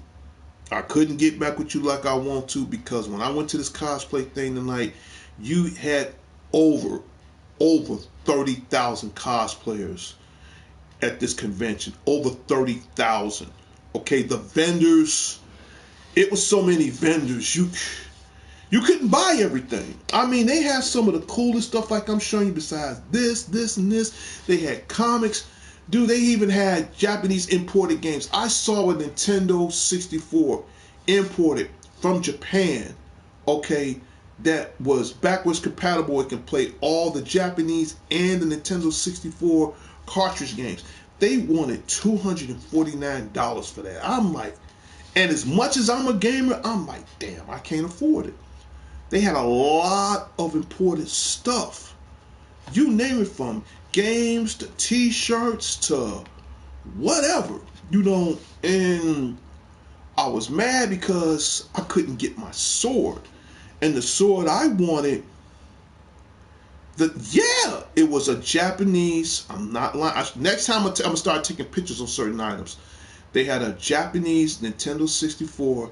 I couldn't get back with you like I want to because when I went to this cosplay thing tonight, you had over 30,000 cosplayers at this convention. Over 30,000. Okay, the vendors, it was so many vendors. You couldn't buy everything. I mean, they had some of the coolest stuff like I'm showing you besides this, and this. They had comics. Dude, they even had Japanese imported games. I saw a Nintendo 64 imported from Japan, okay, that was backwards compatible. It can play all the Japanese and the Nintendo 64 cartridge games. They wanted $249 for that. I'm like, and as much as I'm a gamer, I'm like, damn, I can't afford it. They had a lot of imported stuff. You name it, from games to t-shirts to whatever, and I was mad because I couldn't get my sword. And the sword I wanted It was a Japanese. I'm not lying. Next time I'm gonna start taking pictures of certain items. They had a Japanese Nintendo 64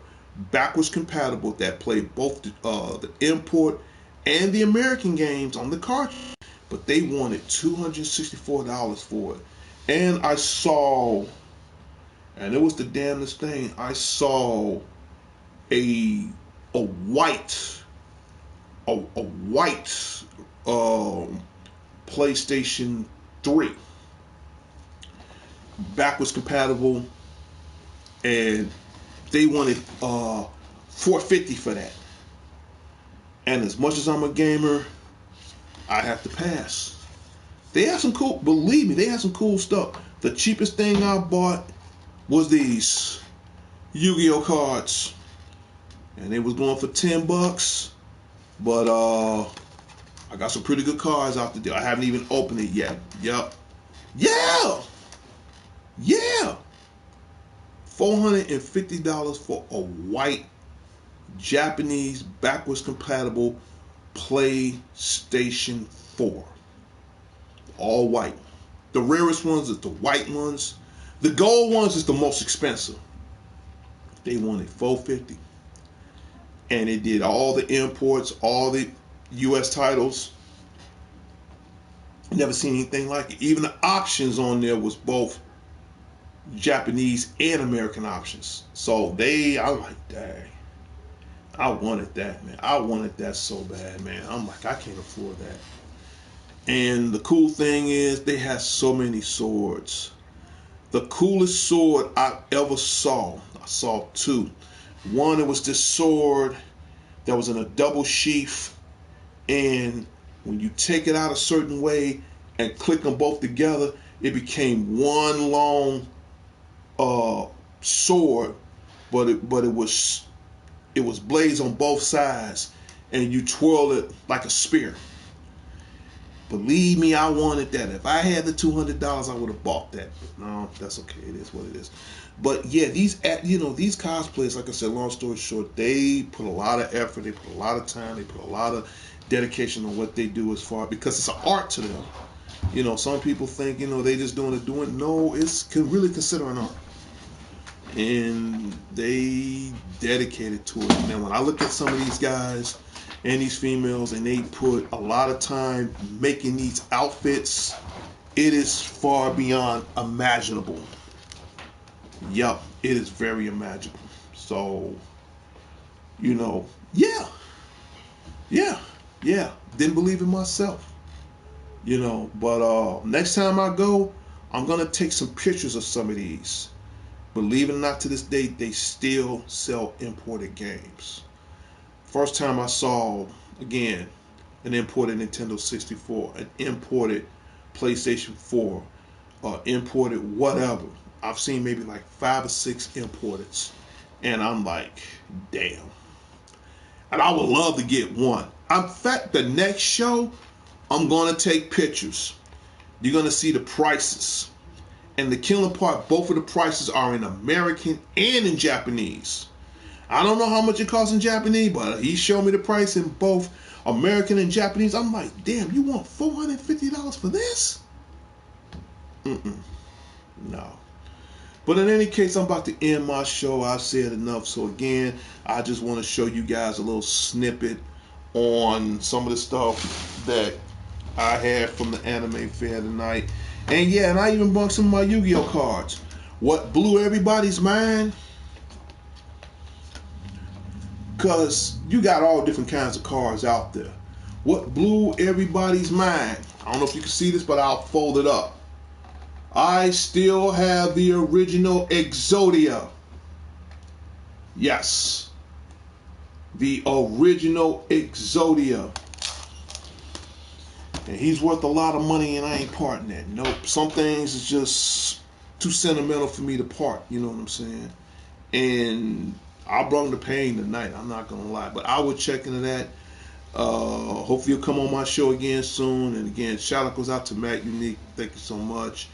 backwards compatible that played both the import and the American games on the cartridge, but they wanted $264 for it. And I saw, and it was the damnedest thing. I saw a white a white PlayStation 3 backwards compatible, and they wanted $450 for that. And as much as I'm a gamer, I have to pass. They have some cool, believe me, they have some cool stuff. The cheapest thing I bought was these Yu-Gi-Oh cards, and they was going for $10. But I got some pretty good cards out there. I haven't even opened it yet. Yup. Yeah. $450 for a white Japanese backwards compatible PlayStation 4. All white. The rarest ones is the white ones. The gold ones is the most expensive. They wanted $450. And it did all the imports, all the US titles. Never seen anything like it. Even the options on there was both Japanese and American options. So I'm like, dang, I wanted that, man. I wanted that so bad, man. I'm like, I can't afford that. And the cool thing is, they have so many swords. The coolest sword I ever saw, I saw two. One, it was this sword that was in a double sheath, and when you take it out a certain way and click them both together, it became one long sword, but it was blades on both sides, and you twirl it like a spear. Believe me, I wanted that. If I had the $200, I would have bought that. But no, that's okay. It is what it is. But yeah, these cosplayers, like I said, long story short, they put a lot of effort, they put a lot of time, they put a lot of dedication on what they do because it's an art to them. Some people think, they just doing it. No, it's really considered an art. And they dedicated to it. And when I look at some of these guys and these females, and they put a lot of time making these outfits, it is far beyond imaginable. Yup, it is very imaginable. So, yeah. Didn't believe in myself. But next time I go, I'm gonna take some pictures of some of these. Believe it or not, to this day, they still sell imported games. First time I saw, again, an imported Nintendo 64, an imported PlayStation 4, imported whatever. I've seen maybe like 5 or 6 importeds, and I'm like, damn. And I would love to get one. In fact, the next show, I'm going to take pictures. You're going to see the prices. And the killing part, both of the prices are in American and in Japanese. I don't know how much it costs in Japanese, but he showed me the price in both American and Japanese. I'm like, damn, you want $450 for this? No. But in any case, I'm about to end my show. I've said enough. So again, I just want to show you guys a little snippet on some of the stuff that I had from the anime fair tonight. And I even bought some of my Yu-Gi-Oh cards. What blew everybody's mind? Because you got all different kinds of cards out there. What blew everybody's mind? I don't know if you can see this, but I'll fold it up. I still have the original Exodia. Yes. The original Exodia. And he's worth a lot of money, and I ain't parting that. Nope. Some things is just too sentimental for me to part. You know what I'm saying? And I brought the pain tonight. I'm not going to lie. But I will check into that. Hopefully you'll come on my show again soon. And again, shout out goes out to Matt Unique. Thank you so much.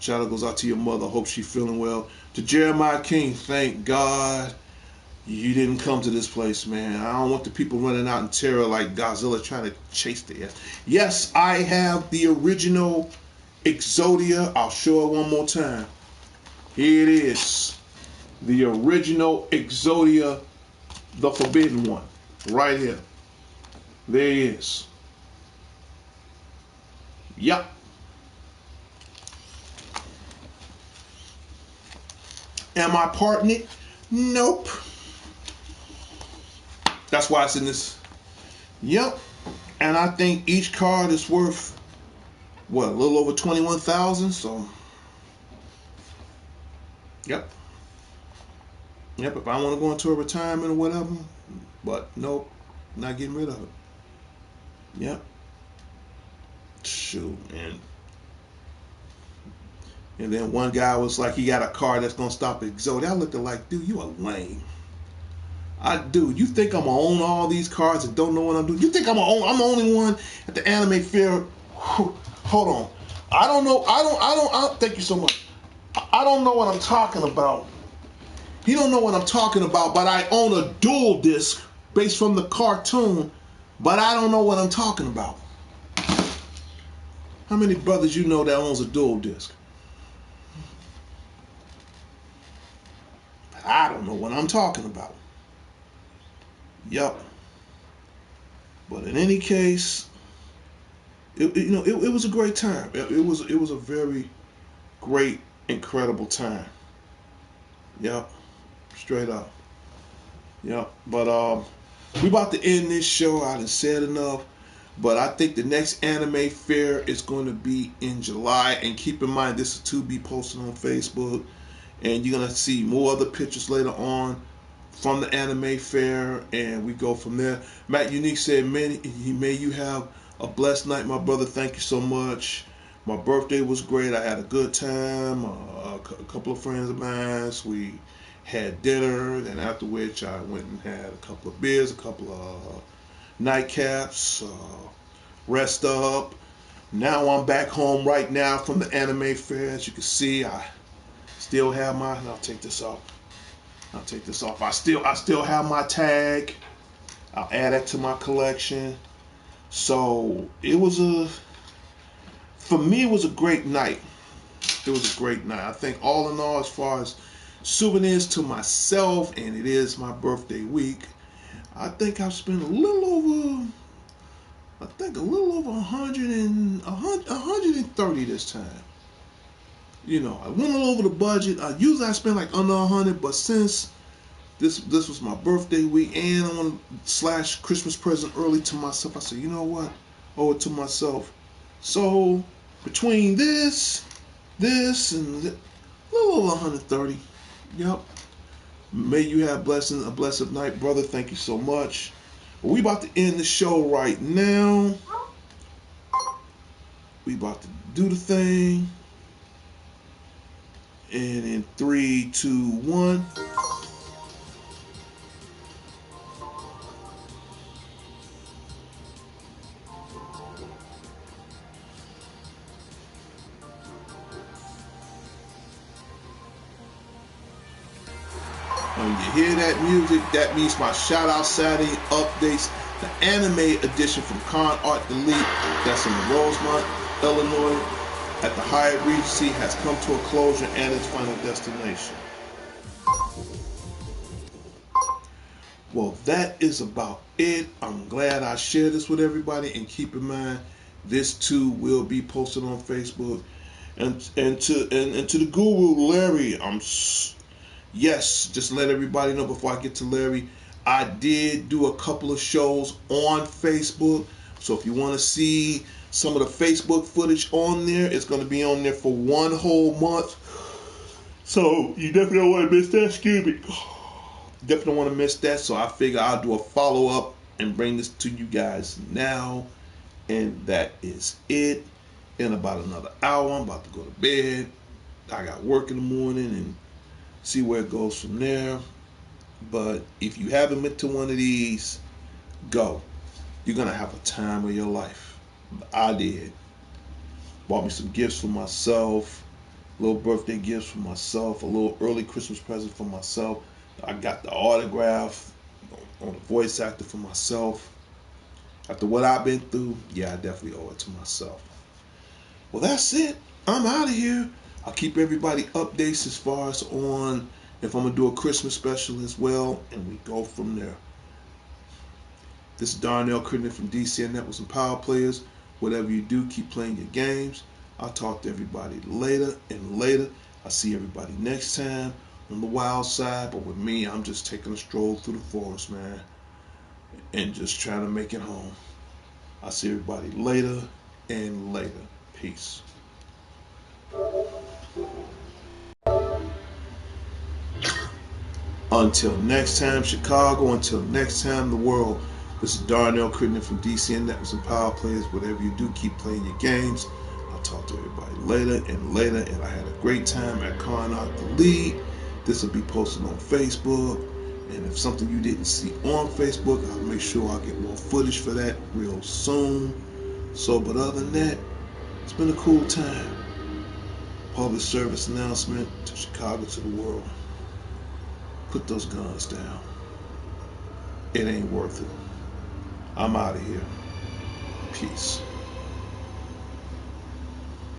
Shout out goes out to your mother. Hope she's feeling well. To Jeremiah King, thank God You didn't come to this place, man. I don't want the people running out in terror like Godzilla trying to chase the ass. Yes, I have the original Exodia. I'll show it one more time. Here it is. The original Exodia, the forbidden one. Right here. There it is. Yep. Am I parting it? Nope. That's why it's in this. Yep. And I think each card is worth, what, a little over 21,000. So, yep. Yep. If I want to go into a retirement or whatever, but nope, not getting rid of it. Yep. Shoot, man. And then one guy was like, he got a car that's gonna stop at Exodia. I looked at like, dude, you are lame. You think I'm gonna own all these cars and don't know what I'm doing? You think I'm the only one at the anime fair? Hold on. I don't know. Thank you so much. I don't know what I'm talking about. He don't know what I'm talking about, but I own a dual disc based from the cartoon, but I don't know what I'm talking about. How many brothers you know that owns a dual disc? I don't know what I'm talking about. Yup. But in any case, it was a great time. It was a very great, incredible time. Yup. Straight up. Yup. But we about to end this show. I done said enough. But I think the next anime fair is going to be in July. And keep in mind, this is to be posted on Facebook. And you're going to see more other pictures later on from the anime fair. And we go from there. Matt Unique said, may you have a blessed night, my brother. Thank you so much. My birthday was great. I had a good time. A couple of friends of mine, we had dinner. Then after which I went and had a couple of beers, a couple of nightcaps, rest up. Now I'm back home right now from the anime fair. As you can see, I still have my, and I'll take this off. I still have my tag. I'll add it to my collection. So for me, it was a great night. It was a great night. I think all in all, as far as souvenirs to myself, and it is my birthday week, I think I've spent a little over 130 this time. I went a little over the budget. Usually I spend like under 100, but since this was my birthday week and I want to slash Christmas present early to myself, I said, you know what? Owe it to myself. So between this, and a little over 130. Yep. May you have a blessed night, brother. Thank you so much. We about to end the show right now. We about to do the thing. And in 3, 2, 1. When you hear that music, that means my shout out Saturday updates, the anime edition from Con Art Delete, that's in Rosemont, Illinois, at the Hyatt Regency, has come to a closure and its final destination. Well, that is about it. I'm glad I shared this with everybody, and keep in mind, this too will be posted on Facebook. And to the guru Larry, yes, just let everybody know before I get to Larry, I did do a couple of shows on Facebook. So if you want to see some of the Facebook footage on there, it's going to be on there for one whole month. So you definitely don't want to miss that. Excuse me. Definitely don't want to miss that. So I figure I'll do a follow-up and bring this to you guys now. And that is it. In about another hour, I'm about to go to bed. I got work in the morning and see where it goes from there. But if you haven't been to one of these, go. You're going to have a time of your life. I did. Bought me some gifts for myself, little birthday gifts for myself, a little early Christmas present for myself. I got the autograph on the voice actor for myself. After what I've been through, yeah, I definitely owe it to myself. Well, that's it. I'm out of here. I'll keep everybody updates as far as on if I'm going to do a Christmas special as well, and we go from there. This is Darnell Crittenden from DCN Networks and Power Players. Whatever you do, keep playing your games. I'll talk to everybody later and later. I'll see everybody next time on the wild side. But with me, I'm just taking a stroll through the forest, man, and just trying to make it home. I'll see everybody later and later. Peace. Until next time, Chicago. Until next time, the world. This is Darnell Crittenden from DCN Networks and Power Players. Whatever you do, keep playing your games. I'll talk to everybody later and later. And I had a great time at Connaught the League. This will be posted on Facebook. And if something you didn't see on Facebook, I'll make sure I'll get more footage for that real soon. So, but other than that, it's been a cool time. Public service announcement to Chicago, to the world. Put those guns down. It ain't worth it. I'm out of here. Peace.